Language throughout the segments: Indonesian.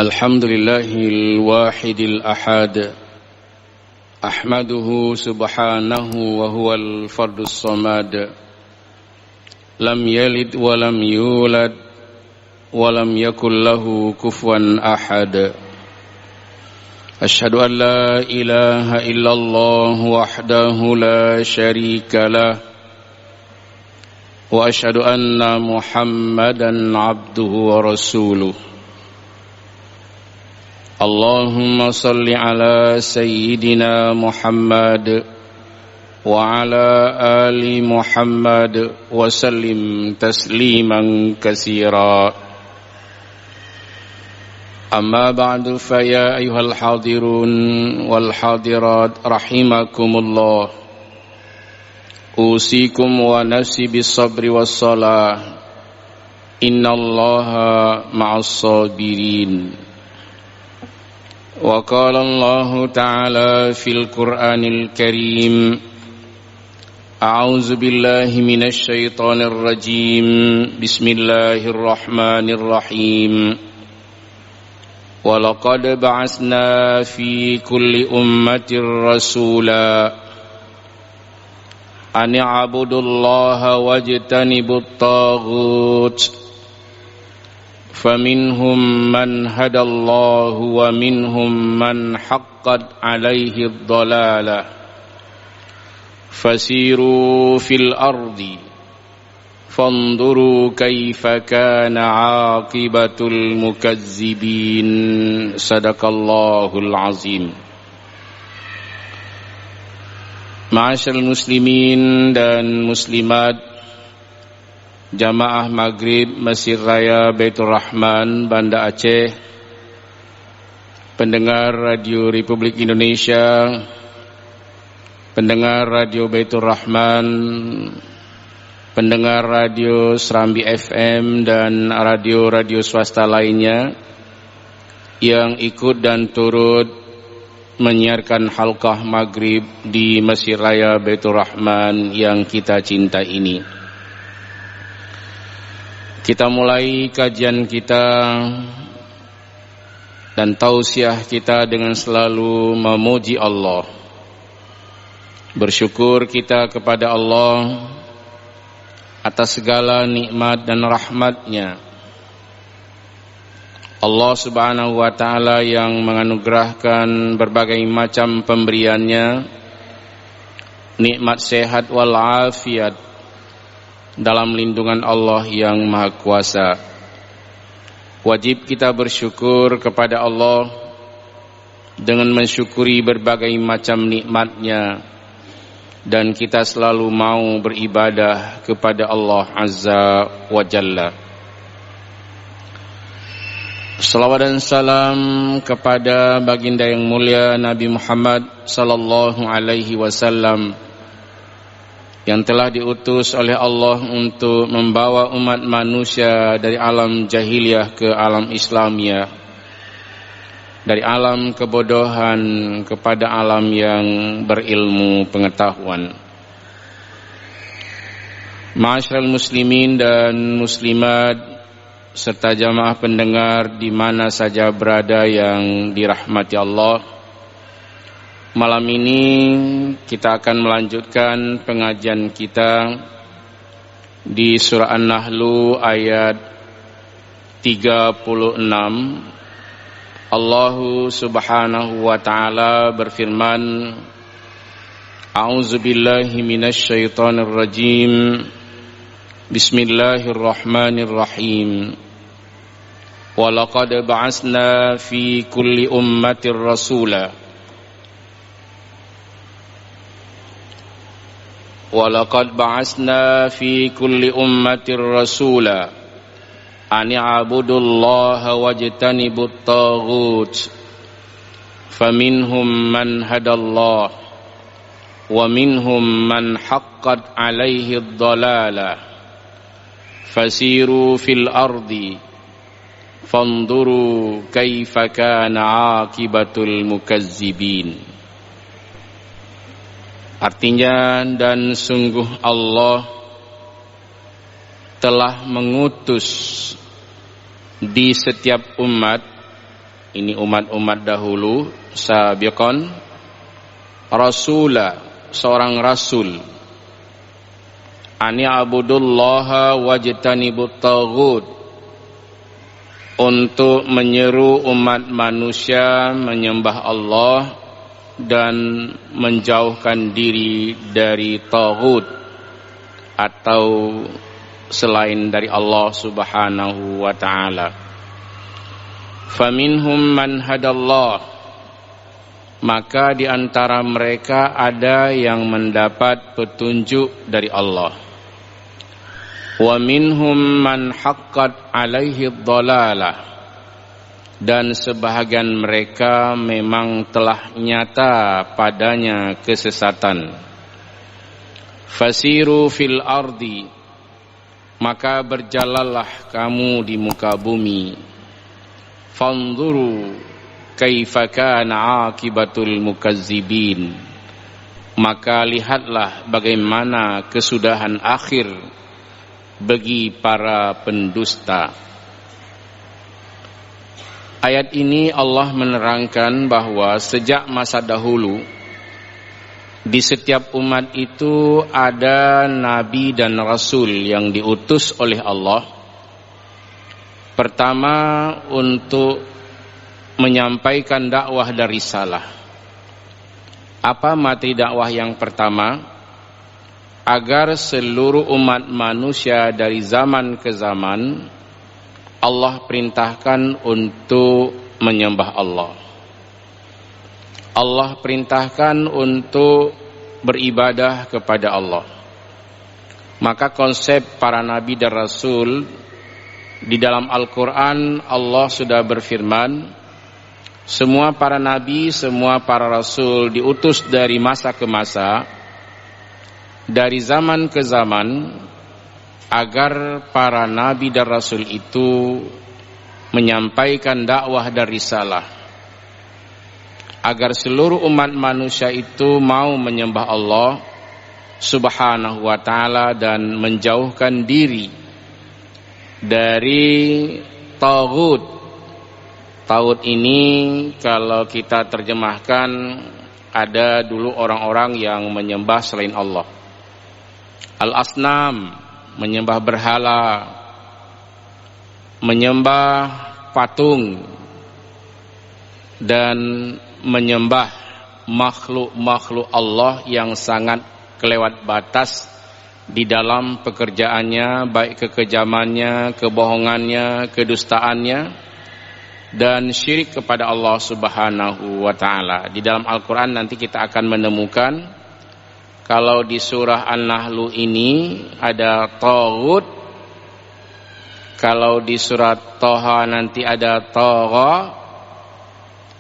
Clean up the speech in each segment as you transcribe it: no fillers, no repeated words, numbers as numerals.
الحمد لله الواحد الأحد أحمده سبحانه وهو الفرد الصمد لم يلد ولم يولد ولم يكن له كفوا أحد أشهد أن لا إله إلا الله وحده لا شريك له وأشهد أن محمدا عبده ورسوله اللهم صل على سيدنا محمد وعلى آل محمد وسلم تسليما كثيرا أما بعد فيا أيها الحاضرون والحاضرات رحمكم الله أوصيكم ونفسي بالصبر والصلاة إن الله مع الصابرين وقال الله تعالى في القرآن الكريم أعوذ بالله من الشيطان الرجيم بسم الله الرحمن الرحيم ولقد بعثنا في كل أمة رسولا أن اعبدوا الله واجتنبوا الطاغوت فمنهم من هدى الله ومنهم من حقت عليه الضلالة فسيروا في الأرض فانظروا كيف كان عاقبة المكذبين صدق الله العظيم. Ma'asyiral muslimin dan muslimat, Jamaah Maghrib Masjid Raya Baitur Rahman Banda Aceh, pendengar Radio Republik Indonesia, pendengar Radio Baitur Rahman, pendengar Radio Serambi FM dan radio-radio swasta lainnya yang ikut dan turut menyiarkan halqah maghrib di Masjid Raya Baitur Rahman yang kita cintai ini. Kita mulai kajian kita dan tausiah kita dengan selalu memuji Allah. Bersyukur kita kepada Allah atas segala nikmat dan rahmat-Nya. Allah Subhanahu wa Ta'ala yang menganugerahkan berbagai macam pemberiannya, nikmat sehat wal afiat dalam lindungan Allah yang Maha Kuasa. Wajib kita bersyukur kepada Allah dengan mensyukuri berbagai macam nikmat-Nya, dan kita selalu mau beribadah kepada Allah Azza wa Jalla. Salawat dan salam kepada baginda yang mulia Nabi Muhammad sallallahu alaihi wasallam yang telah diutus oleh Allah untuk membawa umat manusia dari alam jahiliyah ke alam Islamiyah, dari alam kebodohan kepada alam yang berilmu pengetahuan. Ma'asyiral muslimin dan muslimat serta jamaah pendengar di mana saja berada yang dirahmati Allah, malam ini kita akan melanjutkan pengajian kita di surah An-Nahl ayat 36. Allah Subhanahu wa Ta'ala berfirman, A'udzu billahi minasy syaithanir rajim. Bismillahirrahmanirrahim. Wa laqad ba'atsna fi kulli ummatin rasula وَلَقَدْ بَعَثْنَا فِي كُلِّ أُمَّةٍ رَسُولًا أَنِ اعْبُدُوا اللَّهَ وَاجْتَنِبُوا الطَّاغُوتَ فَمِنْهُمْ مَنْ هَدَى اللَّهُ وَمِنْهُمْ مَنْ حَقَّتْ عَلَيْهِ الضَّلَالَةُ فَسِيرُوا فِي الْأَرْضِ فَانظُرُوا كَيْفَ كَانَ عَاقِبَةُ الْمُكَذِّبِينَ. Artinya, dan sungguh Allah telah mengutus di setiap umat ini umat-umat dahulu, sabiqan rasula, seorang rasul, ani abudullaha wajtanibut taghut, untuk menyeru umat manusia menyembah Allah dan menjauhkan diri dari taghut atau selain dari Allah Subhanahu wa ta'ala. Faminhum man hadallah, maka di antara mereka ada yang mendapat petunjuk dari Allah. Wa minhum man haqqat alaihi dhalalah, dan sebahagian mereka memang telah nyata padanya kesesatan. Fasiru fil ardi, maka berjalanlah kamu di muka bumi. Fanzuru kaifa kana aqibatul mukazzibin, maka lihatlah bagaimana kesudahan akhir bagi para pendusta. Ayat ini Allah menerangkan bahwa sejak masa dahulu di setiap umat itu ada nabi dan rasul yang diutus oleh Allah. Pertama, untuk menyampaikan dakwah dan risalah. Apa materi dakwah yang pertama? Agar seluruh umat manusia dari zaman ke zaman Allah perintahkan untuk menyembah Allah. Allah perintahkan untuk beribadah kepada Allah. Maka konsep para nabi dan rasul di dalam Al-Quran, Allah sudah berfirman, semua para nabi, semua para rasul diutus dari masa ke masa, dari zaman ke zaman, agar para nabi dan rasul itu menyampaikan dakwah dan risalah, agar seluruh umat manusia itu mau menyembah Allah Subhanahu wa ta'ala dan menjauhkan diri dari taghut. Taghut ini kalau kita terjemahkan, ada dulu orang-orang yang menyembah selain Allah. Al-asnam, menyembah berhala, menyembah patung, dan menyembah makhluk-makhluk Allah yang sangat kelewat batas di dalam pekerjaannya, baik kekejamannya, kebohongannya, kedustaannya, dan syirik kepada Allah Subhanahu wa ta'ala. Di dalam Al-Quran nanti kita akan menemukan, kalau di surah An-Nahl ini ada taghut, kalau di surat Thaha nanti ada tagha,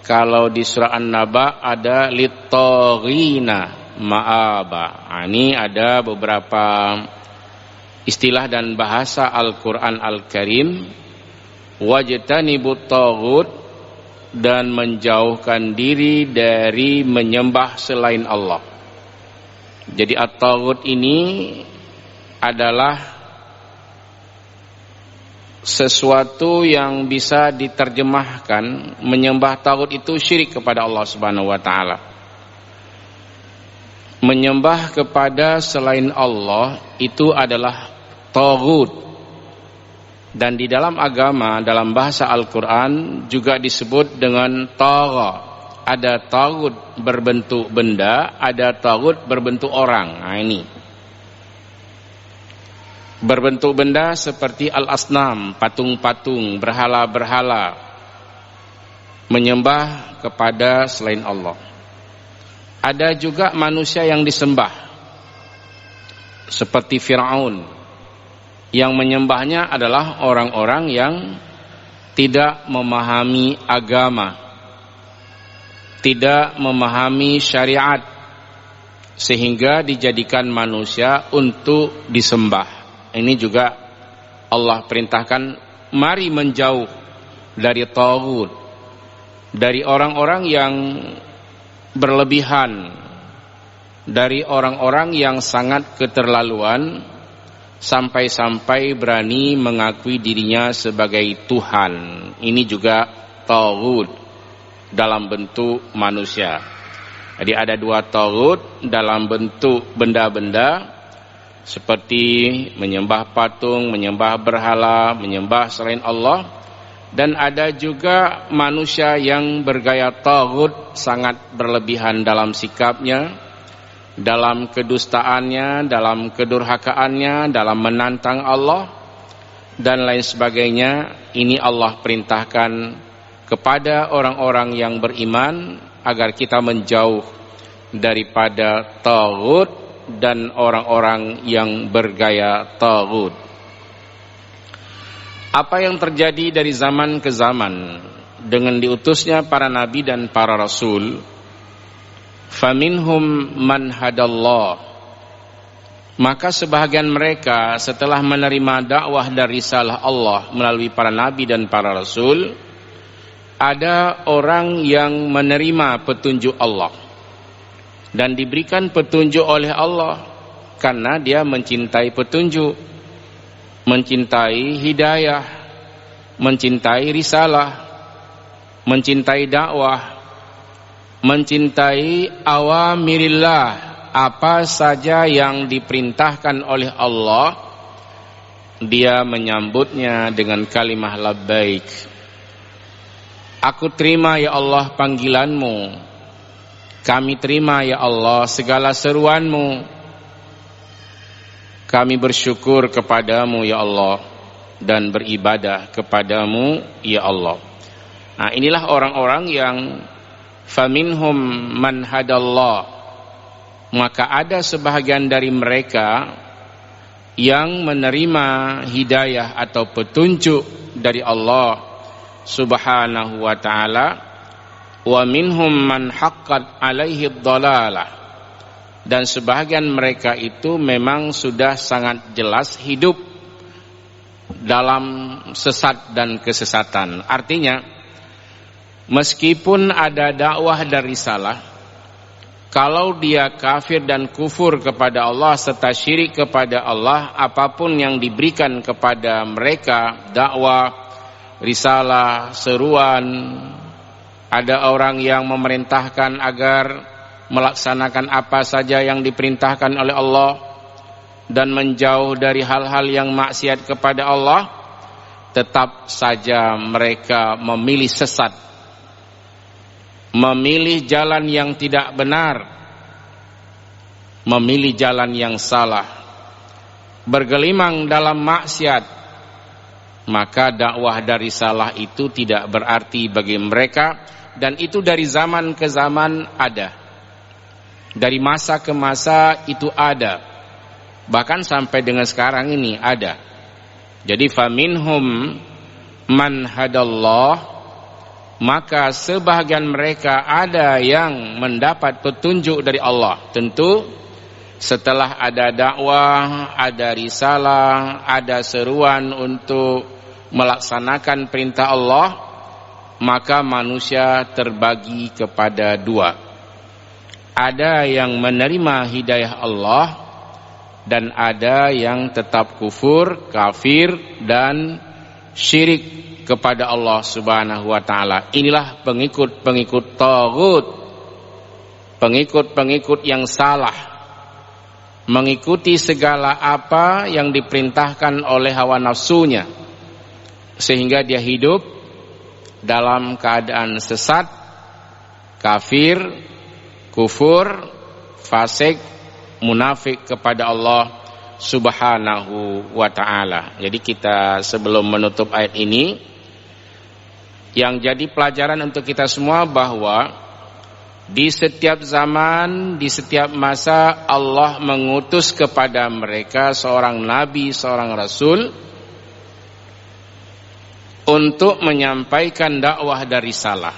kalau di surah An-Naba ada lit-taghina ma'aba. Ini ada beberapa istilah dan bahasa Al-Quran Al-Karim. Wajtanibut taghut, dan menjauhkan diri dari menyembah selain Allah. Jadi at-taghut ini adalah sesuatu yang bisa diterjemahkan, menyembah taghut itu syirik kepada Allah Subhanahu wa ta'ala. Menyembah kepada selain Allah itu adalah taghut. Dan di dalam agama, dalam bahasa Al-Quran juga disebut dengan tagha. Ada taghut berbentuk benda, ada taghut berbentuk orang. Nah ini berbentuk benda seperti al-asnam, patung-patung, berhala-berhala, menyembah kepada selain Allah. Ada juga manusia yang disembah, seperti Fir'aun. Yang menyembahnya adalah orang-orang yang tidak memahami agama, tidak memahami syariat, sehingga dijadikan manusia untuk disembah. Ini juga Allah perintahkan, mari menjauh dari taghut, dari orang-orang yang berlebihan, dari orang-orang yang sangat keterlaluan, sampai-sampai berani mengakui dirinya sebagai Tuhan. Ini juga taghut dalam bentuk manusia. Jadi ada dua taghut dalam bentuk benda-benda seperti menyembah patung, menyembah berhala, menyembah selain Allah, dan ada juga manusia yang bergaya taghut, sangat berlebihan dalam sikapnya, dalam kedustaannya, dalam kedurhakaannya, dalam menantang Allah dan lain sebagainya. Ini Allah perintahkan kepada orang-orang yang beriman agar kita menjauh daripada taghut dan orang-orang yang bergaya taghut. Apa yang terjadi dari zaman ke zaman dengan diutusnya para nabi dan para rasul? Faminhum man hadallah, maka sebahagian mereka setelah menerima dakwah dan risalah Allah melalui para nabi dan para rasul, ada orang yang menerima petunjuk Allah dan diberikan petunjuk oleh Allah karena dia mencintai petunjuk, mencintai hidayah, mencintai risalah, mencintai dakwah, mencintai awamirillah, apa saja yang diperintahkan oleh Allah dia menyambutnya dengan kalimah labbaik. Aku terima ya Allah panggilanmu, kami terima ya Allah segala seruanmu, kami bersyukur kepadamu ya Allah dan beribadah kepadamu ya Allah. Nah, inilah orang-orang yang faminhum man hadallah, maka ada sebahagian dari mereka yang menerima hidayah atau petunjuk dari Allah Subhanahu wa ta'ala, wa minhum man haqqat alaihi dhalalah, dan sebahagian mereka itu memang sudah sangat jelas hidup dalam sesat dan kesesatan. Artinya meskipun ada dakwah dan risalah, kalau dia kafir dan kufur kepada Allah serta syirik kepada Allah, apapun yang diberikan kepada mereka, dakwah, risalah, seruan, ada orang yang memerintahkan agar melaksanakan apa saja yang diperintahkan oleh Allah dan menjauh dari hal-hal yang maksiat kepada Allah, tetap saja mereka memilih sesat, memilih jalan yang tidak benar, memilih jalan yang salah, bergelimang dalam maksiat. Maka dakwah dari salah itu tidak berarti bagi mereka, dan itu dari zaman ke zaman ada, dari masa ke masa itu ada, bahkan sampai dengan sekarang ini ada. Jadi faminhum man hadallah, maka sebahagian mereka ada yang mendapat petunjuk dari Allah. Tentu setelah ada dakwah, ada risalah, ada seruan untuk melaksanakan perintah Allah, maka manusia terbagi kepada dua. Ada yang menerima hidayah Allah dan ada yang tetap kufur, kafir dan syirik kepada Allah Subhanahu wa ta'ala. Inilah pengikut-pengikut taghut, pengikut-pengikut yang salah, mengikuti segala apa yang diperintahkan oleh hawa nafsunya, sehingga dia hidup dalam keadaan sesat, kafir, kufur, fasik, munafik kepada Allah Subhanahu wa ta'ala. Jadi kita sebelum menutup ayat ini, yang jadi pelajaran untuk kita semua bahwa di setiap zaman, di setiap masa Allah mengutus kepada mereka seorang nabi, seorang rasul untuk menyampaikan dakwah dari risalah.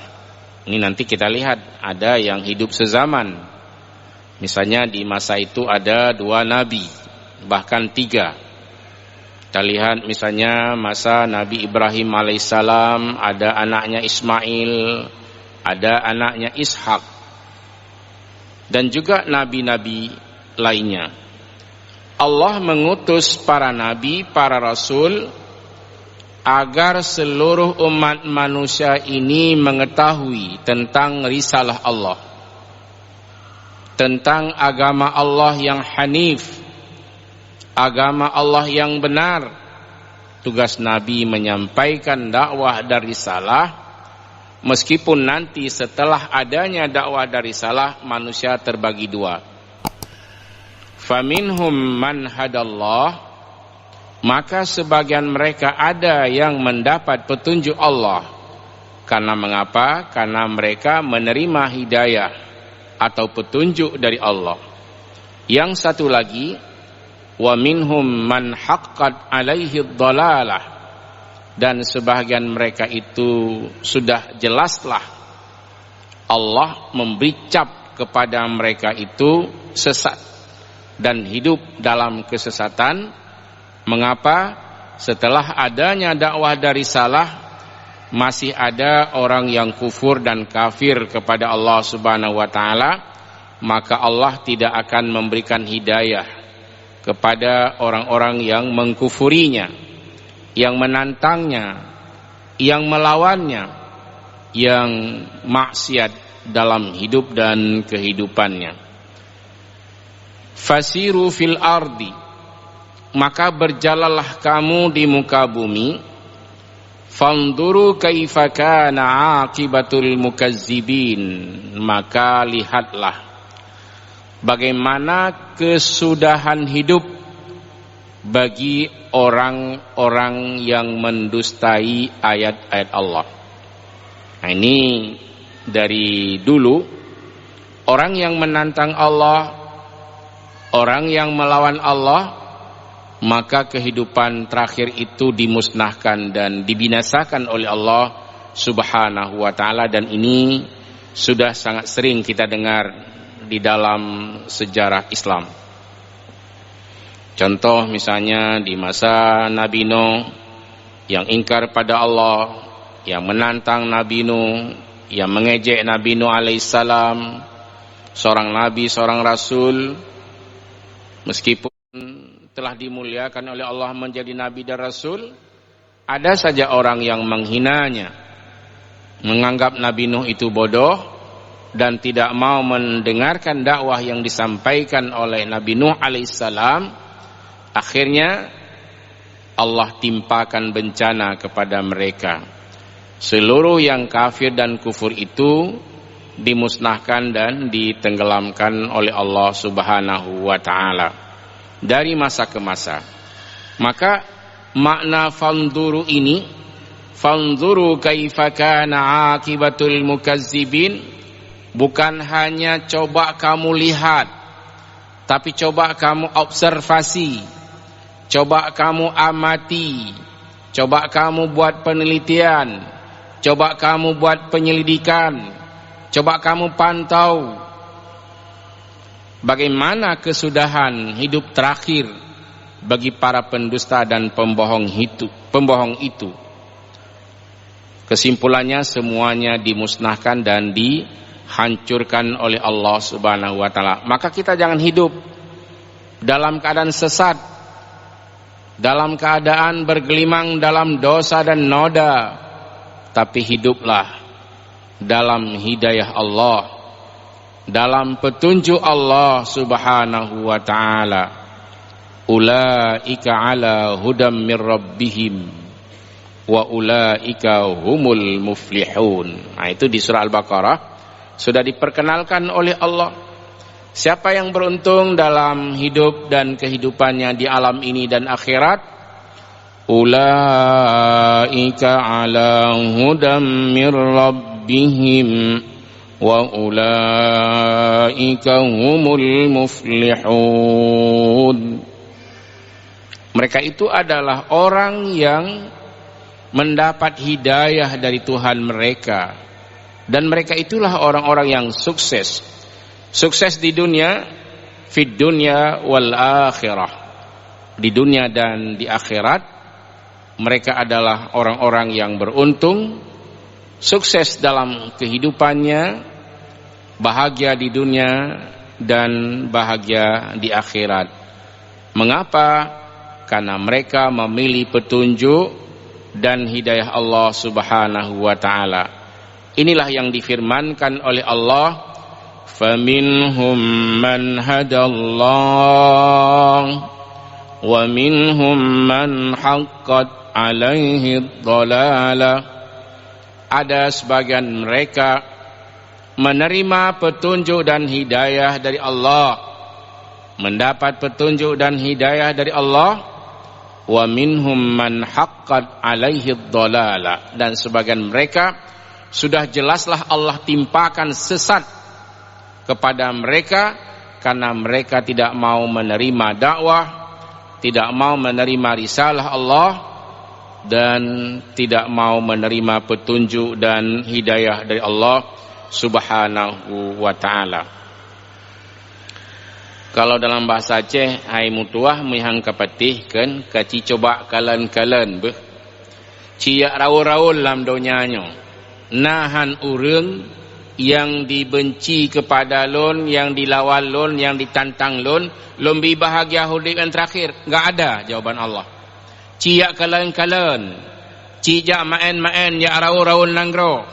Ini nanti kita lihat, ada yang hidup sezaman. Misalnya di masa itu ada 2 nabi, bahkan 3. Kita lihat misalnya masa Nabi Ibrahim alaihissalam, ada anaknya Ismail, ada anaknya Ishak, dan juga nabi-nabi lainnya. Allah mengutus para nabi, para rasul agar seluruh umat manusia ini mengetahui tentang risalah Allah, tentang agama Allah yang hanif, agama Allah yang benar. Tugas Nabi menyampaikan dakwah dan risalah, meskipun nanti setelah adanya dakwah dan risalah manusia terbagi dua. Faminhum man hadallah, maka sebagian mereka ada yang mendapat petunjuk Allah. Karena mengapa? Karena mereka menerima hidayah atau petunjuk dari Allah. Yang satu lagi, wa minhum man haqqat alaihi dhalalah, dan sebagian mereka itu sudah jelaslah Allah memberi cap kepada mereka itu sesat dan hidup dalam kesesatan. Mengapa? Setelah adanya dakwah dari salah, masih ada orang yang kufur dan kafir kepada Allah Subhanahu wa taala, maka Allah tidak akan memberikan hidayah kepada orang-orang yang mengkufurinya, yang menantangnya, yang melawannya, yang maksiat dalam hidup dan kehidupannya. Fasiru fil ardi, maka berjalanlah kamu di muka bumi. Fanduru kaifa kana aqibatul mukazzibin, maka lihatlah bagaimana kesudahan hidup bagi orang-orang yang mendustai ayat-ayat Allah. Nah, ini dari dulu orang yang menantang Allah, orang yang melawan Allah, maka kehidupan terakhir itu dimusnahkan dan dibinasakan oleh Allah Subhanahu wa taala, dan ini sudah sangat sering kita dengar di dalam sejarah Islam. Contoh misalnya di masa Nabi Nuh yang ingkar pada Allah, yang menantang Nabi Nuh, yang mengejek Nabi Nuh alaihissalam, seorang nabi, seorang rasul, meskipun telah dimuliakan oleh Allah menjadi nabi dan rasul, ada saja orang yang menghinanya, menganggap Nabi Nuh itu bodoh dan tidak mau mendengarkan dakwah yang disampaikan oleh Nabi Nuh alaihissalam. Akhirnya Allah timpakan bencana kepada mereka. Seluruh yang kafir dan kufur itu dimusnahkan dan ditenggelamkan oleh Allah Subhanahu wa taala dari masa ke masa. Maka makna fanduru ini, fanduru kaifa kana aqibatul mukazzibin, bukan hanya coba kamu lihat, tapi coba kamu observasi, coba kamu amati, coba kamu buat penelitian, coba kamu buat penyelidikan, coba kamu pantau bagaimana kesudahan hidup terakhir bagi para pendusta dan pembohong itu. Kesimpulannya semuanya dimusnahkan dan dihancurkan oleh Allah Subhanahu wa taala. Maka kita jangan hidup dalam keadaan sesat, dalam keadaan bergelimang dalam dosa dan noda, tapi hiduplah dalam hidayah Allah, dalam petunjuk Allah Subhanahu wa taala. Ulaika ala hudam mir rabbihim wa ulaika humul muflihun. Nah, itu di surah Al-Baqarah sudah diperkenalkan oleh Allah. Siapa yang beruntung dalam hidup dan kehidupannya di alam ini dan akhirat? Ulaika ala hudam mir rabbihim wa ulaika humul muflihun. Mereka itu adalah orang yang mendapat hidayah dari Tuhan mereka, dan mereka itulah orang-orang yang sukses. Sukses di dunia, fid dunya wal akhirah. Di dunia dan di akhirat mereka adalah orang-orang yang beruntung, sukses dalam kehidupannya, bahagia di dunia dan bahagia di akhirat. Mengapa? Karena mereka memilih petunjuk, dan hidayah Allah Subhanahu wa taala. Inilah yang difirmankan oleh Allah, faminhum man hadallah wa minhum man haqqat alaihi dhalalah. Ada sebagian mereka menerima petunjuk dan hidayah dari Allah, mendapat petunjuk dan hidayah dari Allah. Wa minhum man haqqat alaihi dhalalah, dan sebagian mereka sudah jelaslah Allah timpakan sesat kepada mereka karena mereka tidak mau menerima dakwah, tidak mau menerima risalah Allah, dan tidak mau menerima petunjuk dan hidayah dari Allah Subhanahu wa ta'ala. Kalau dalam bahasa Aceh, hai mutuah mihang kapatih kan kaci coba kalan-kalan beh. Ciak raul-raul lam donyanya. Nahan urang yang dibenci kepada lon, yang dilawan lon, yang ditantang lon, lebih bahagia hidup yang terakhir. Enggak ada jawaban Allah. Ciak kalan-kalan, cijak main-main ya raul-raul nanggro.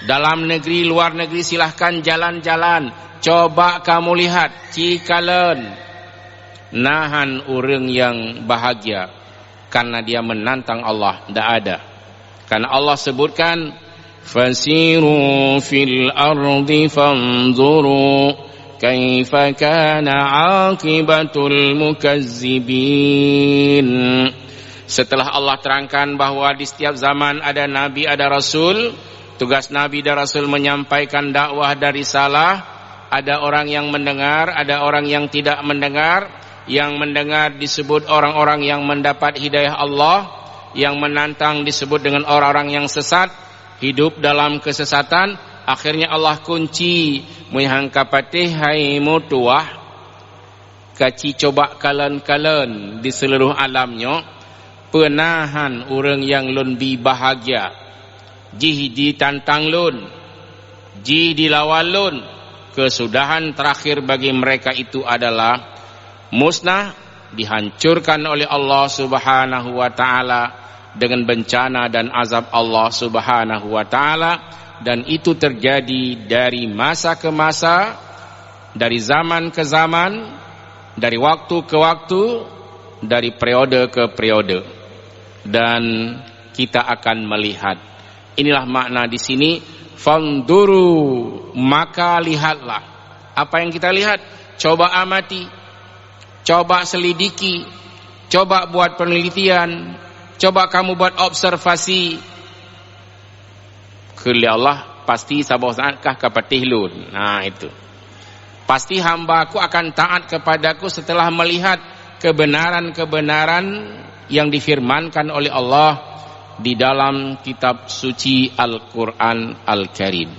Dalam negeri, luar negeri silahkan jalan-jalan. Coba kamu lihat, cikalan nahan orang yang bahagia karena dia menantang Allah. Tidak ada. Karena Allah sebutkan, fasiru fil ardi fanzuru kaifa kana aqibatul mukazzibin. Setelah Allah terangkan bahwa di setiap zaman ada nabi, ada rasul, tugas nabi dan rasul menyampaikan dakwah dari risalah. Ada orang yang mendengar, ada orang yang tidak mendengar. Yang mendengar disebut orang-orang yang mendapat hidayah Allah. Yang menantang disebut dengan orang-orang yang sesat, hidup dalam kesesatan. Akhirnya Allah kunci menghangkapati hai mutuah kaci coba kalen-kalen di seluruh alamnya, penahan orang yang lebih bahagia. Jih ditantang lun, jih dilawan lun. Kesudahan terakhir bagi mereka itu adalah musnah, dihancurkan oleh Allah Subhanahu wa taala dengan bencana dan azab Allah Subhanahu wa taala, dan itu terjadi dari masa ke masa, dari zaman ke zaman, dari waktu ke waktu, dari periode ke periode. Dan kita akan melihat. Inilah makna di sini, fanduru, maka lihatlah. Apa yang kita lihat? Coba amati, coba selidiki, coba buat penelitian, coba kamu buat observasi. Kali Allah pasti sabah saatkah kapatih lun. Nah itu. Pasti hambaku akan taat kepadaku setelah melihat kebenaran-kebenaran yang difirmankan oleh Allah di dalam kitab suci Al-Quran Al-Karim.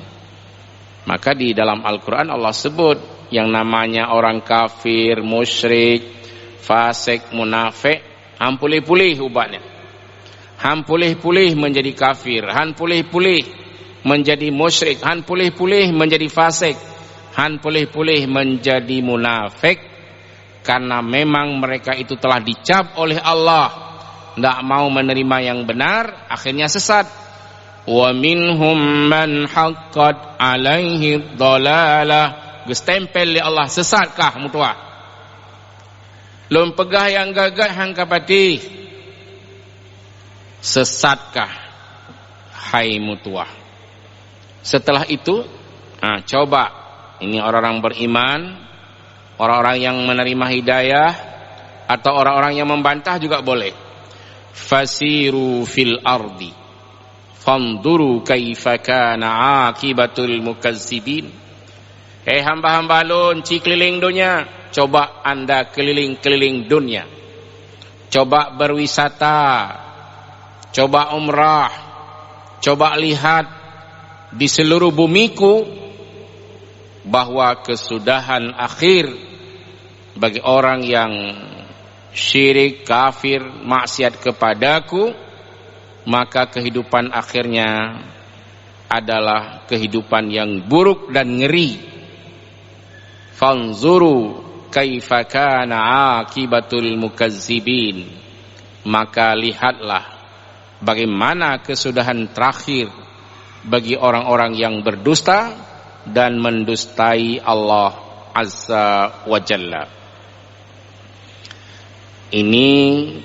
Maka di dalam Al-Quran Allah sebut yang namanya orang kafir, musyrik, fasik, munafik, hampulih-pulih ubatnya. Hampulih-pulih menjadi kafir, hampulih-pulih menjadi musyrik, hampulih-pulih menjadi fasik, hampulih-pulih menjadi munafik, karena memang mereka itu telah dicap oleh Allah tidak mau menerima yang benar, akhirnya sesat. Wa minhum man haqqat alaihi dhalalah, gestempel li Allah, sesatkah mutuah? Lum pegah yang gagah hang kapati, sesatkah hai mutuah? Setelah itu, coba ini orang-orang beriman, orang-orang yang menerima hidayah, atau orang-orang yang membantah juga boleh. Fasiru fil ardi fanduru kaifa kana akibatul mukazzibin. Hamba-hamba lun cikeliling dunia, coba anda keliling-keliling dunia, coba berwisata, coba umrah, coba lihat di seluruh bumiku bahwa kesudahan akhir bagi orang yang syirik, kafir, maksiat kepadaku, maka kehidupan akhirnya adalah kehidupan yang buruk dan ngeri. Fanzuru kaifa kana akibatul mukazzibin, maka lihatlah bagaimana kesudahan terakhir bagi orang-orang yang berdusta dan mendustai Allah Azza wa Jalla. Ini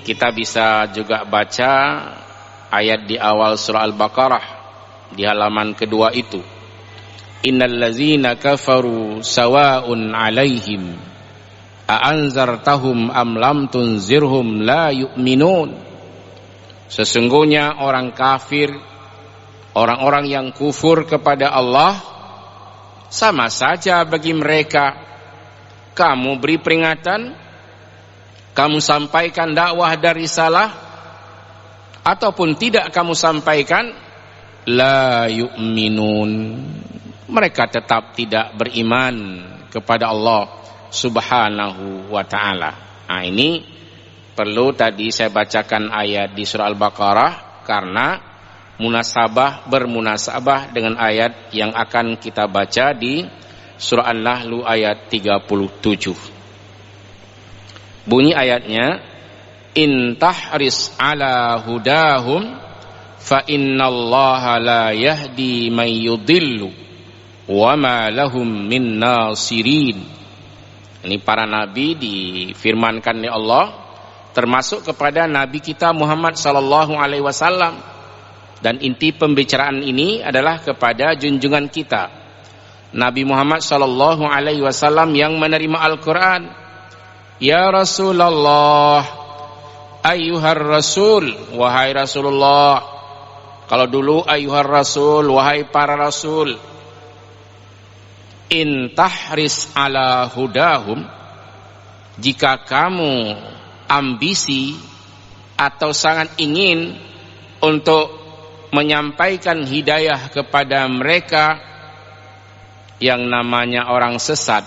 kita bisa juga baca ayat di awal surah Al-Baqarah di halaman kedua itu. Innal ladzina kafaru sawa'un 'alaihim a'anzartahum am lam tunzirhum la yu'minun. Sesungguhnya orang kafir, orang-orang yang kufur kepada Allah, sama saja bagi mereka. Kamu beri peringatan, kamu sampaikan dakwah dari risalah, ataupun tidak kamu sampaikan, la yu'minun, mereka tetap tidak beriman kepada Allah Subhanahu wa ta'ala. Nah, ini perlu tadi saya bacakan ayat di surah Al-Baqarah karena bermunasabah dengan ayat yang akan kita baca di surah An-Nahl ayat 37. Bunyi ayatnya, in tahris ala hudahum fa innallaha la yahdi man yudillu wa ma lahum min nasirin. Ini para nabi difirmankan oleh Allah, termasuk kepada nabi kita Muhammad sallallahu alaihi wasallam. Dan inti pembicaraan ini adalah kepada junjungan kita Nabi Muhammad sallallahu alaihi wasallam yang menerima Al-Qur'an. Ya Rasulullah, ayyuhar rasul, wahai Rasulullah. Kalau dulu ayyuhar rasul, wahai para rasul. In tahris ala hudahum, jika kamu ambisi atau sangat ingin untuk menyampaikan hidayah kepada mereka yang namanya orang sesat,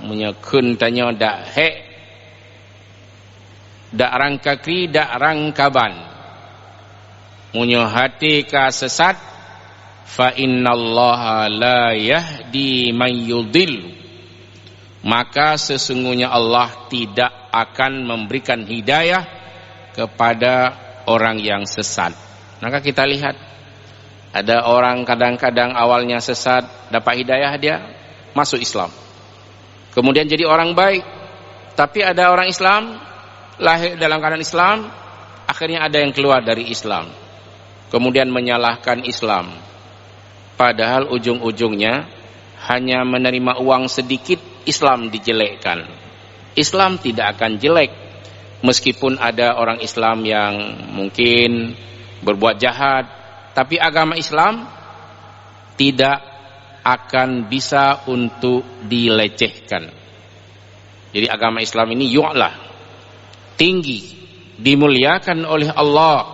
menyekun tanya dak hek dak rangkakri dak rangkaban, munyo hati ka sesat, fa innallaha la yahdi man yudhillu, maka sesungguhnya Allah tidak akan memberikan hidayah kepada orang yang sesat. Maka kita lihat, ada orang kadang-kadang awalnya sesat, dapat hidayah, dia masuk Islam, kemudian jadi orang baik. Tapi ada orang Islam, lahir dalam keadaan Islam, akhirnya ada yang keluar dari Islam, kemudian menyalahkan Islam, padahal ujung-ujungnya hanya menerima uang sedikit, Islam dijelekkan. Islam tidak akan jelek, meskipun ada orang Islam yang mungkin berbuat jahat, tapi agama Islam tidak akan bisa untuk dilecehkan. Jadi agama Islam ini yu'la, tinggi, dimuliakan oleh Allah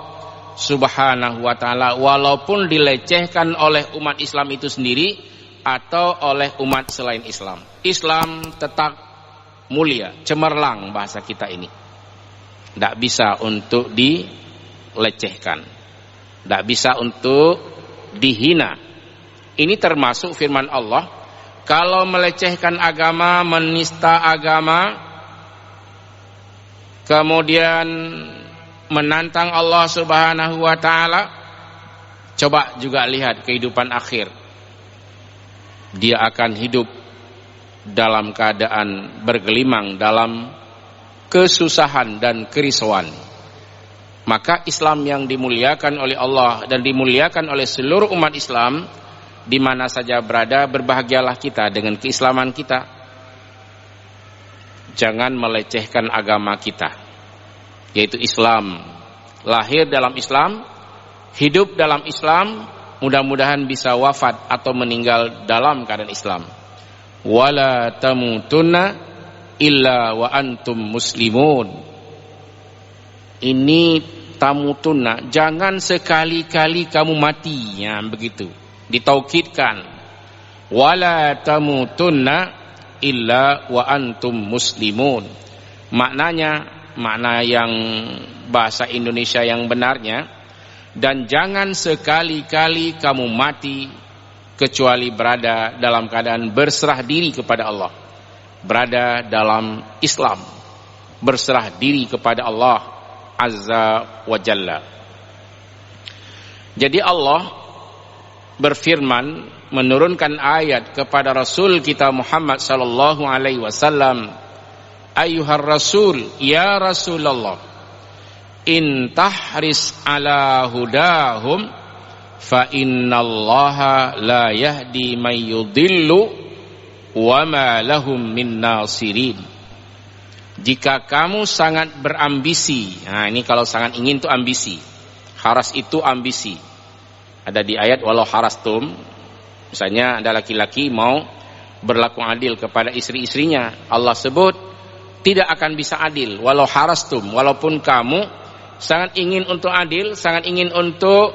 Subhanahu wa ta'ala, walaupun dilecehkan oleh umat Islam itu sendiri atau oleh umat selain Islam. Islam tetap mulia, cemerlang bahasa kita ini. Tidak bisa untuk dilecehkan, tidak bisa untuk dihina. Ini termasuk firman Allah, kalau melecehkan agama, menista agama, kemudian menantang Allah Subhanahu wa ta'ala, coba juga lihat kehidupan akhir. Dia akan hidup dalam keadaan bergelimang dalam kesusahan dan kerisauan. Maka Islam yang dimuliakan oleh Allah dan dimuliakan oleh seluruh umat Islam, di mana saja berada, berbahagialah kita dengan keislaman kita. Jangan melecehkan agama kita, yaitu Islam. Lahir dalam Islam, hidup dalam Islam, mudah-mudahan bisa wafat atau meninggal dalam keadaan Islam. Wala tamutunna illa wa antum muslimun. Ini tamutunna, jangan sekali-kali kamu mati, ya, begitu ditaukidkan. Wala tamutunna illa wa antum muslimun. Maknanya, makna yang bahasa Indonesia yang benarnya, dan jangan sekali-kali kamu mati kecuali berada dalam keadaan berserah diri kepada Allah, berada dalam Islam, berserah diri kepada Allah Azza wa Jalla. Jadi Allah berfirman, menurunkan ayat kepada Rasul kita Muhammad sallallahu alaihi wasallam, ayyuhar rasul, ya Rasulullah, in tahris ala hudahum fa innallaha la yahdi man yudillu wa ma lahum min nasirin. Jika kamu sangat berambisi, nah ini kalau sangat ingin itu ambisi, haras itu ambisi. Ada di ayat walau harastum, misalnya ada laki-laki mau berlaku adil kepada istri-istrinya, Allah sebut tidak akan bisa adil walau harastum, walaupun kamu sangat ingin untuk adil, sangat ingin untuk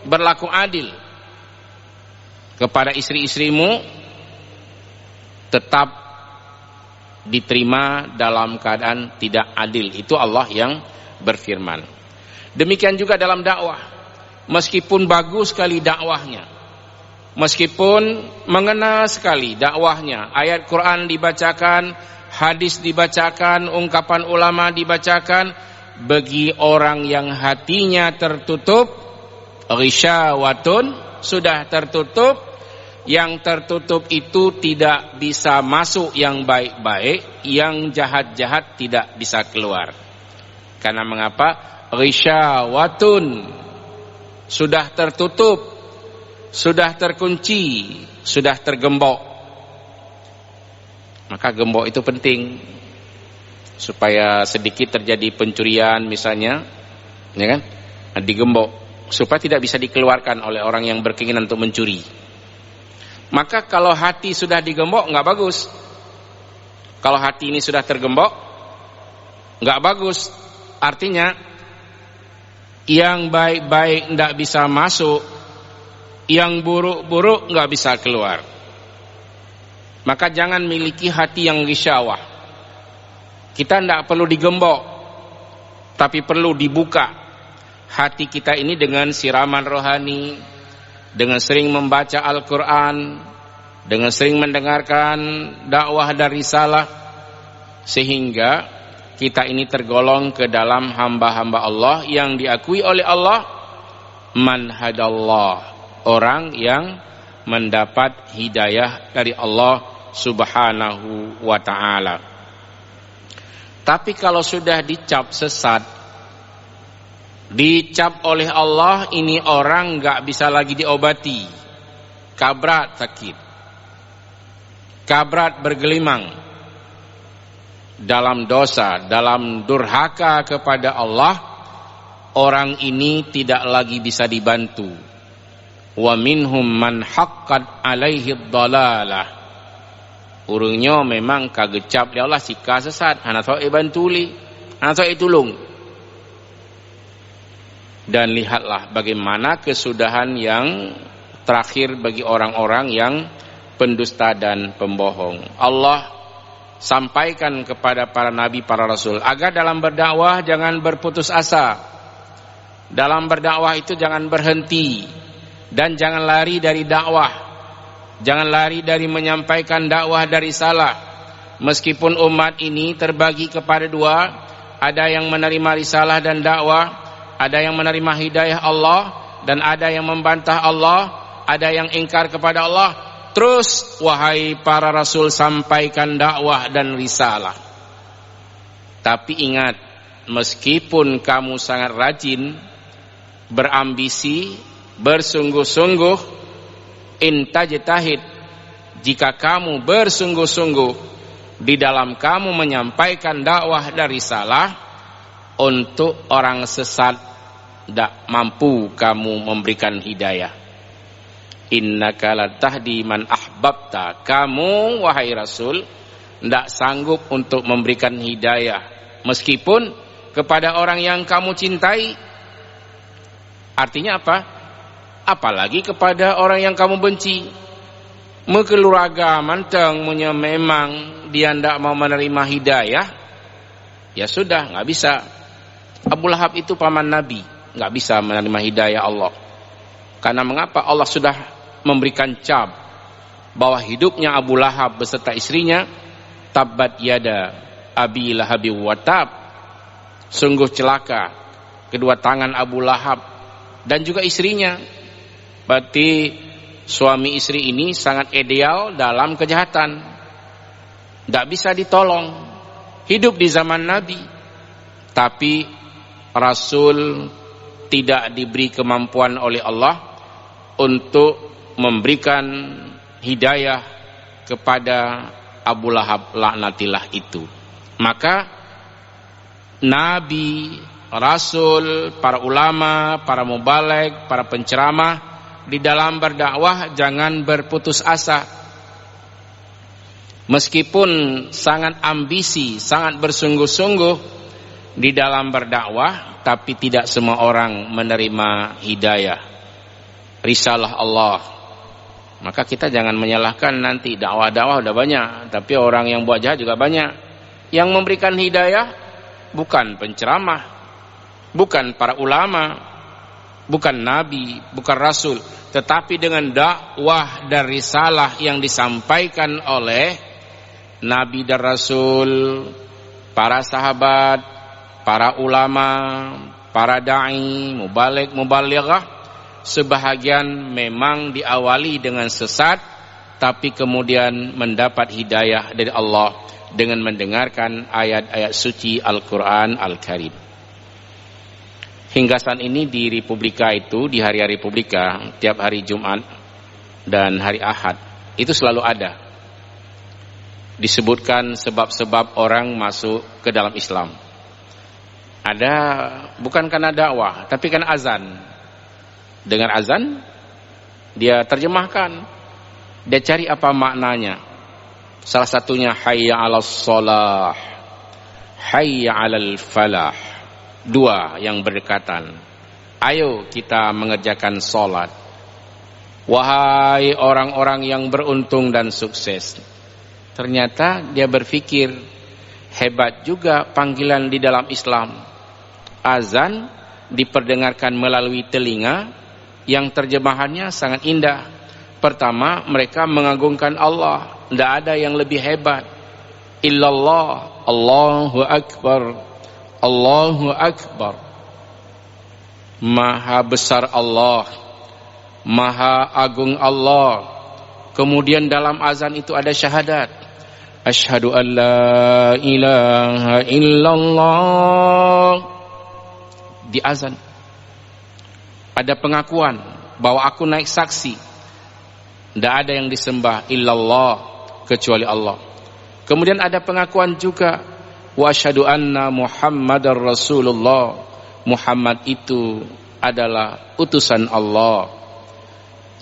berlaku adil kepada istri-istrimu, tetap diterima dalam keadaan tidak adil. Itu Allah yang berfirman. Demikian juga dalam dakwah, meskipun bagus sekali dakwahnya, meskipun mengena sekali dakwahnya, ayat Quran dibacakan, hadis dibacakan, ungkapan ulama dibacakan, bagi orang yang hatinya tertutup, ghisyawatun, sudah tertutup, yang tertutup itu tidak bisa masuk yang baik-baik, yang jahat-jahat tidak bisa keluar. Karena mengapa? Ghisyawatun, sudah tertutup, sudah terkunci, sudah tergembok. Maka gembok itu penting, supaya sedikit terjadi pencurian misalnya, ya kan? Digembok supaya tidak bisa dikeluarkan oleh orang yang berkeinginan untuk mencuri. Maka kalau hati sudah digembok nggak bagus. Kalau hati ini sudah tergembok nggak bagus. Artinya yang baik-baik nggak bisa masuk, yang buruk-buruk nggak bisa keluar. Maka jangan miliki hati yang ghisyawah. Kita tidak perlu digembok, tapi perlu dibuka hati kita ini dengan siraman rohani, dengan sering membaca Al-Quran, dengan sering mendengarkan dakwah dan risalah, sehingga kita ini tergolong ke dalam hamba-hamba Allah yang diakui oleh Allah, man hadallah, orang yang mendapat hidayah dari Allah subhanahu wa ta'ala. Tapi kalau sudah dicap sesat, dicap oleh Allah, ini orang gak bisa lagi diobati, kabrat sakit, kabrat bergelimang dalam dosa, dalam durhaka kepada Allah, orang ini tidak lagi bisa dibantu. Wa minhum man haqqat alaihi dhalalah, urungnya memang kagecap dia Allah sika sesat, anak tahu bantuli, anak tahu tolong. Dan lihatlah bagaimana kesudahan yang terakhir bagi orang-orang yang pendusta dan pembohong. Allah sampaikan kepada para nabi, para rasul, agar dalam berdakwah jangan berputus asa. Dalam berdakwah itu jangan berhenti, dan jangan lari dari dakwah. Jangan lari dari menyampaikan dakwah dari salah. Meskipun umat ini terbagi kepada dua, ada yang menerima risalah dan dakwah, ada yang menerima hidayah Allah, dan ada yang membantah Allah, ada yang ingkar kepada Allah. Terus wahai para rasul, sampaikan dakwah dan risalah. Tapi ingat, meskipun kamu sangat rajin, berambisi, bersungguh-sungguh, intajtahid, jika kamu bersungguh-sungguh di dalam kamu menyampaikan dakwah dan risalah, untuk orang sesat tidak mampu kamu memberikan hidayah. Innaka la tahdi man ahbabta, kamu wahai Rasul tidak sanggup untuk memberikan hidayah, meskipun kepada orang yang kamu cintai. Artinya apa? Apalagi kepada orang yang kamu benci. Mekeluraga manteng memang dia tidak mau menerima hidayah, ya sudah, nggak bisa. Abu Lahab itu paman Nabi, nggak bisa menerima hidayah Allah. Karena mengapa? Allah sudah memberikan cap bahwa hidupnya Abu Lahab beserta istrinya, tabbat yada abi lahabi wa tab, sungguh celaka kedua tangan Abu Lahab dan juga istrinya. Berarti suami istri ini sangat ideal dalam kejahatan, tidak bisa ditolong. Hidup di zaman Nabi, tapi Rasul tidak diberi kemampuan oleh Allah untuk memberikan hidayah kepada Abu Lahab laknatillah itu. Maka Nabi, Rasul, para ulama, para mubaligh, para penceramah di dalam berdakwah jangan berputus asa. Meskipun sangat ambisi, sangat bersungguh-sungguh di dalam berdakwah, tapi tidak semua orang menerima hidayah risalah Allah. Maka kita jangan menyalahkan nanti dakwah-dakwah udah banyak, tapi orang yang buat jahat juga banyak. Yang memberikan hidayah bukan penceramah, bukan para ulama, bukan nabi, bukan rasul, tetapi dengan dakwah dan risalah yang disampaikan oleh nabi dan rasul, para sahabat, para ulama, para dai, mubaligh, mubalighah. Sebahagian memang diawali dengan sesat, tapi kemudian mendapat hidayah dari Allah dengan mendengarkan ayat-ayat suci Al-Quran Al-Karim. Hingga saat ini di Republika itu, di hari-hari Republika, tiap hari Jumat dan hari Ahad, itu selalu ada disebutkan sebab-sebab orang masuk ke dalam Islam. Ada, bukan karena dakwah, tapi karena azan. Dengan azan, dia terjemahkan, dia cari apa maknanya. Salah satunya hayya 'alas shalah, hayya 'alal falah. Dua yang berdekatan. Ayo kita mengerjakan salat. Wahai orang-orang yang beruntung dan sukses. Ternyata dia berpikir, hebat juga panggilan di dalam Islam. Azan diperdengarkan melalui telinga, yang terjemahannya sangat indah. Pertama, mereka mengagungkan Allah. Tidak ada yang lebih hebat. Illallah, Allahu Akbar, Allahu Akbar. Maha besar Allah, Maha agung Allah. Kemudian dalam azan itu ada syahadat. Asyhadu an la ilaha illallah. Di azan ada pengakuan bahwa aku naik saksi, tidak ada yang disembah illallah kecuali Allah. Kemudian ada pengakuan juga, wa asyhadu anna Muhammadar Rasulullah, Muhammad itu adalah utusan Allah.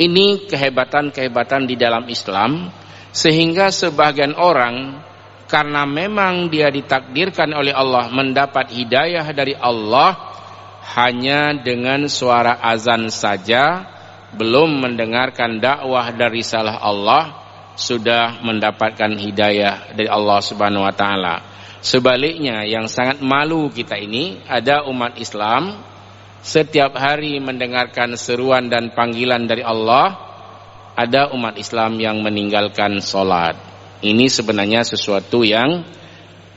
Ini kehebatan-kehebatan di dalam Islam, sehingga sebagian orang karena memang dia ditakdirkan oleh Allah mendapat hidayah dari Allah, hanya dengan suara azan saja, belum mendengarkan dakwah dari risalah Allah, sudah mendapatkan hidayah dari Allah Subhanahu wa taala. Sebaliknya, yang sangat malu kita ini, ada umat Islam setiap hari mendengarkan seruan dan panggilan dari Allah, ada umat Islam yang meninggalkan sholat. Ini sebenarnya sesuatu yang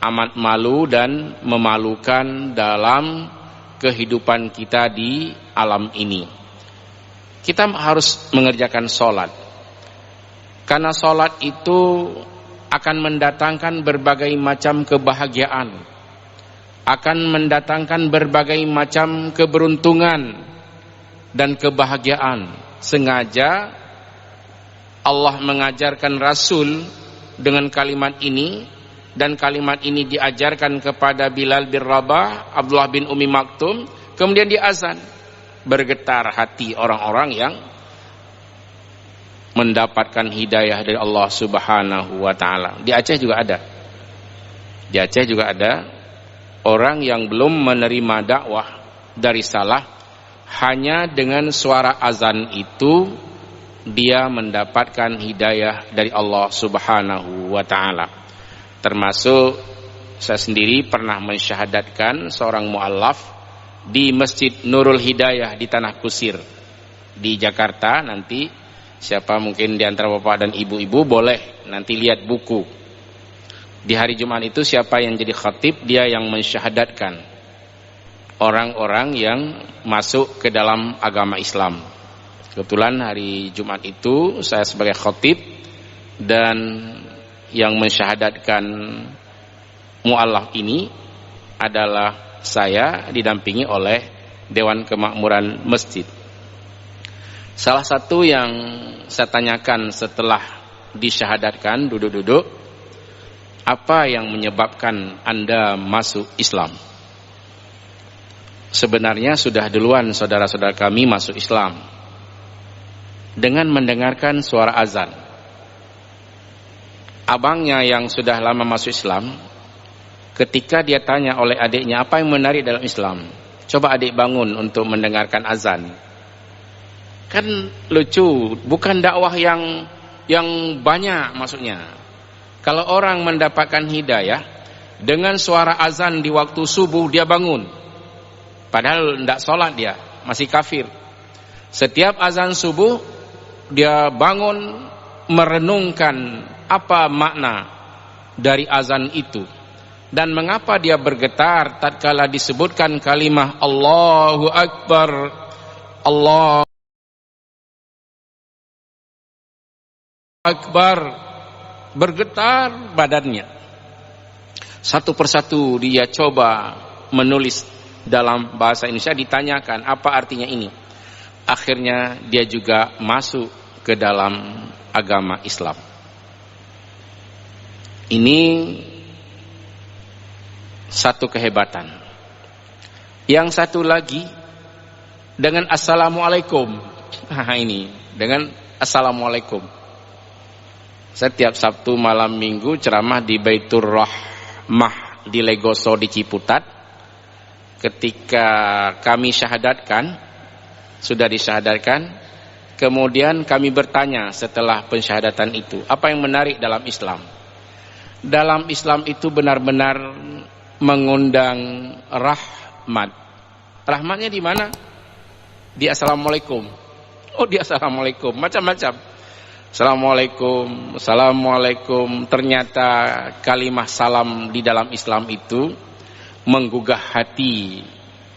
amat malu dan memalukan dalam kehidupan kita di alam ini. Kita harus mengerjakan sholat, karena sholat itu akan mendatangkan berbagai macam kebahagiaan, akan mendatangkan berbagai macam keberuntungan dan kebahagiaan. Sengaja Allah mengajarkan Rasul dengan kalimat ini, dan kalimat ini diajarkan kepada Bilal bin Rabah, Abdullah bin Umi Maktum, kemudian diazan. Bergetar hati orang-orang yang mendapatkan hidayah dari Allah Subhanahu wa taala. Di Aceh juga ada. Di Aceh juga ada orang yang belum menerima dakwah dari salah, hanya dengan suara azan itu dia mendapatkan hidayah dari Allah Subhanahu wa taala. Termasuk saya sendiri pernah mensyahadatkan seorang mu'allaf di Masjid Nurul Hidayah di Tanah Kusir di Jakarta. Nanti siapa mungkin di antara bapak dan ibu-ibu boleh nanti lihat buku. Di hari Jumat itu siapa yang jadi khatib, dia yang mensyahadatkan. orang-orang yang masuk ke dalam agama Islam. Kebetulan hari Jumat itu saya sebagai khatib, dan yang mensyahadatkan mu'allaf ini adalah saya didampingi oleh Dewan Kemakmuran Masjid. Salah satu yang saya tanyakan setelah disyahadatkan, duduk-duduk, apa yang menyebabkan Anda masuk Islam? Sebenarnya sudah duluan saudara-saudara kami masuk Islam dengan mendengarkan suara azan. Abangnya yang sudah lama masuk Islam, ketika dia tanya oleh adiknya apa yang menarik dalam Islam, coba adik bangun untuk mendengarkan azan. Kan lucu, bukan dakwah yang banyak maksudnya. Kalau orang mendapatkan hidayah dengan suara azan di waktu subuh, dia bangun, padahal tidak sholat, dia masih kafir. Setiap azan subuh dia bangun merenungkan apa makna dari azan itu, dan mengapa dia bergetar tatkala disebutkan kalimah Allahu Akbar, Allahu Akbar, bergetar badannya. Satu persatu dia coba menulis dalam bahasa Indonesia, ditanyakan apa artinya ini. Akhirnya dia juga masuk ke dalam agama Islam. Ini satu kehebatan. Yang satu lagi dengan Assalamualaikum. Ini dengan Assalamualaikum. Setiap Sabtu malam Minggu ceramah di Baitur Rahmah di Legoso di Ciputat. Ketika kami syahadatkan, sudah disyahadatkan, kemudian kami bertanya setelah pensyahadatan itu, apa yang menarik dalam Islam? Dalam Islam itu benar-benar mengundang rahmat. Rahmatnya di mana? Di Assalamualaikum. Oh, di Assalamualaikum, macam-macam. Assalamualaikum, Assalamualaikum. Ternyata kalimat salam di dalam Islam itu menggugah hati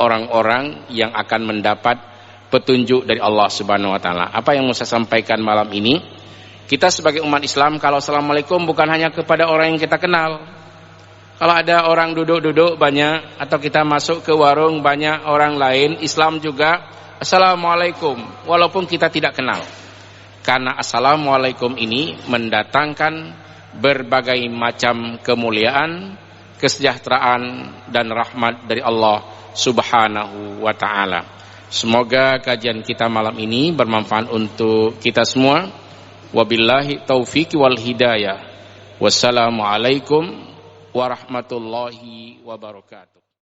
orang-orang yang akan mendapat petunjuk dari Allah Subhanahu wa taala. Apa yang mau saya sampaikan malam ini? Kita sebagai umat Islam, kalau Assalamualaikum bukan hanya kepada orang yang kita kenal. Kalau ada orang duduk-duduk banyak, atau kita masuk ke warung banyak orang lain, Islam juga Assalamualaikum, walaupun kita tidak kenal. Karena Assalamualaikum ini mendatangkan berbagai macam kemuliaan, kesejahteraan dan rahmat dari Allah Subhanahu wa taala. Semoga kajian kita malam ini bermanfaat untuk kita semua. Wabillahi taufiq wal hidayah. Wassalamualaikum warahmatullahi wabarakatuh.